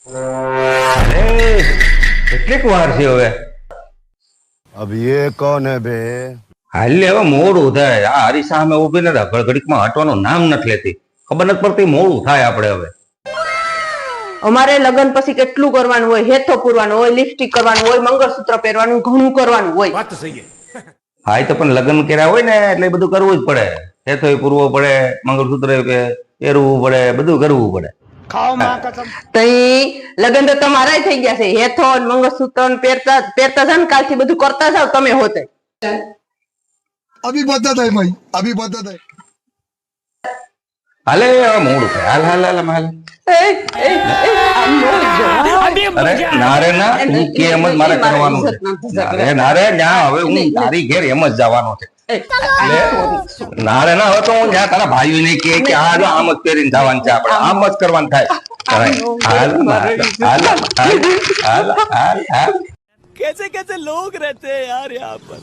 અરે કેટલીક વાર છે હવે? अब ये कौन है बे? હાલ હવે મોડું થાય. આ હરી સામે ઉભી ને ઘડીકમાં હટવાનું નામ નથી લેતી. ખબર નથી પડતી મોડું થાય આપણે હવે. અમારે લગ્ન પછી કેટલું કરવાનું હોય, હેથો પૂરવાનું હોય, લિપસ્ટિક કરવાનું હોય, મંગળસૂત્ર પહેરવાનું, ઘણું કરવાનું હોય. હા એ તો પણ લગ્ન કર્યા હોય ને એટલે બધું કરવું જ પડે. હેથોય પૂરવો પડે, મંગળસૂત્ર પહેરવું પડે, બધું કરવું પડે. તઈ લગ્ન તો તમારા થઈ ગયા છે. હેથો ને મંગળસૂત્ર ને પહેરતા છે ને કાલથી બધું કરતા જાવ તમે હોતે. अभी बदत है भाई, अभी बदत है. હાલે હવે મોડું થાય. હાલ હાલ હાલ હાલ. અરે ના રે ના, તું કે એમ જ મારે કરવાનું છે. અરે ના રે ના, હવે હું તારી ઘેર એમ જ જવાનો છે. ના રે ના, હવે તો હું ત્યાં તારા ભાઈઓને કે આ જો આમ જ પહેરીને જવાનું છે, આપણે આમ જ કરવાનું થાય. હાલ હાલ હાલ હાલ હાલ. कैसे कैसे लोग रहते हैं यार यहाँ पर।